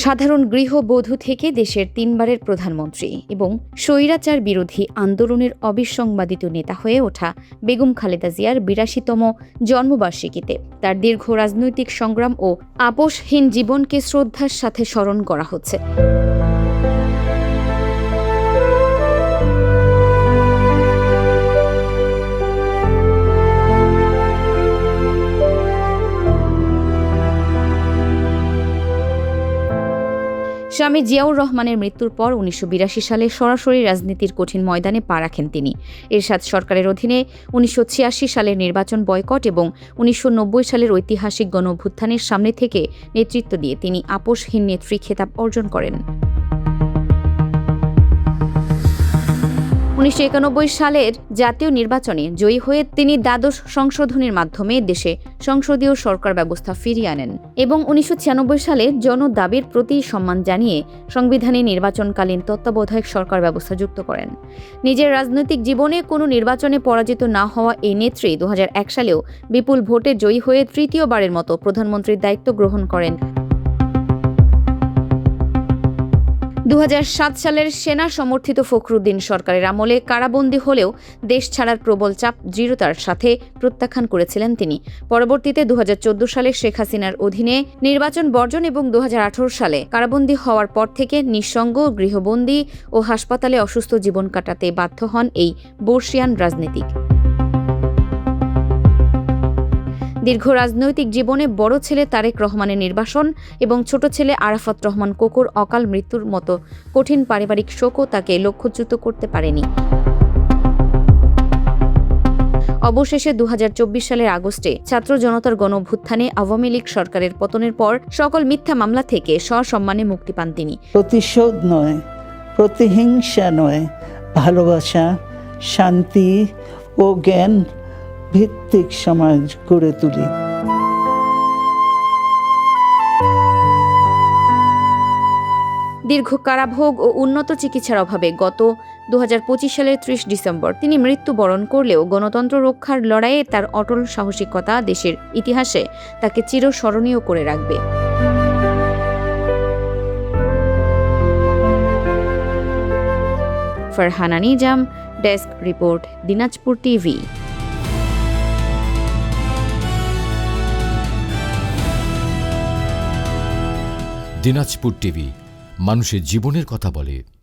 সাধারণ গৃহবধূ থেকে দেশের 3বারের প্রধানমন্ত্রী এবং স্বৈরাচার বিরোধী আন্দোলনের অবিসংবাদিত নেতা হয়ে ওঠা বেগম খালেদা জিয়ার ৮২তম জন্মবার্ষিকীতে তার দীর্ঘ রাজনৈতিক সংগ্রাম ও আপোষহীন জীবনকে শ্রদ্ধার সাথে স্মরণ করা হচ্ছে। স্বামী জিয়াউর রহমানের মৃত্যুর পর ১৯৮২ সালে সরাসরি রাজনীতির কঠিন ময়দানে পা রাখেন তিনি। এরশাদ সরকারের অধীনে ১৯৮৬ সালের নির্বাচন বয়কট এবং ১৯৯০ সালের ঐতিহাসিক গণঅভ্যুত্থানের সামনে থেকে নেতৃত্ব দিয়ে তিনি আপোষহীন নেত্রী খেতাব অর্জন করেন। ১৯৯১ সালের জাতীয় নির্বাচনে জয়ী হয়ে তিনি দ্বাদশ সংশোধনীর মাধ্যমে দেশে সংসদীয় সরকার ব্যবস্থা ফিরিয়ে আনেন এবং ১৯৯৬ সালে জনদাবির প্রতি সম্মান জানিয়ে সংবিধানে নির্বাচনকালীন তত্ত্বাবধায়ক সরকার ব্যবস্থা যুক্ত করেন। নিজের রাজনৈতিক জীবনে কোনো নির্বাচনে পরাজিত না হওয়া এই নেত্রী ২০০১ সালেও বিপুল ভোটে জয়ী হয়ে তৃতীয়বারের মতো প্রধানমন্ত্রীর দায়িত্ব গ্রহণ করেন। ২০০৭ সালের সেনা সমর্থিত ফখরুদ্দিন সরকারের আমলে কারাবন্দী হলেও দেশ ছাড়ার প্রবল চাপ দৃঢ়তার সাথে প্রত্যাখ্যান করেছিলেন তিনি। পরবর্তীতে ২০১৪ সালে শেখ হাসিনার অধীনে নির্বাচন বর্জন এবং ২০১৮ সালে কারাবন্দী হওয়ার পর থেকে নিঃসঙ্গ, গৃহবন্দী ও হাসপাতালে অসুস্থ জীবন কাটাতে বাধ্য হন এই বর্ষিয়ান রাজনীতিক। দীর্ঘ রাজনৈতিক জীবনে বড় ছেলে তারেক রহমানের নির্বাসন এবং ছোট ছেলে আরাফাত রহমান কোকোর অকাল মৃত্যুর মতো কঠিন পারিবারিক শোকও তাকে লক্ষ্যচ্যুত করতে পারেনি। অবশেষে ২০২৪ সালের আগস্টে ছাত্র জনতার গণঅভ্যুত্থানে আওয়ামী লীগ সরকারের পতনের পর সকল মিথ্যা মামলা থেকে সসম্মানে মুক্তি পান তিনি। প্রতিশোধ নয়, প্রতিহিংসা নয়, ভালোবাসা, শান্তি ও জ্ঞান ভিত্তিক সমাজ গড়ে তুলি। দীর্ঘ কারাভোগ ও উন্নত চিকিৎসার অভাবে গত ২০২৫ সালের ৩০ ডিসেম্বর তিনি মৃত্যুবরণ করলেও গণতন্ত্র রক্ষার লড়াইয়ে তার অটল সাহসিকতা দেশের ইতিহাসে তাকে চিরস্মরণীয় করে রাখবে। Farhana Nizam, desk report, Dinajpur TV. Dinajpur TV মানুষের জীবনের কথা বলে।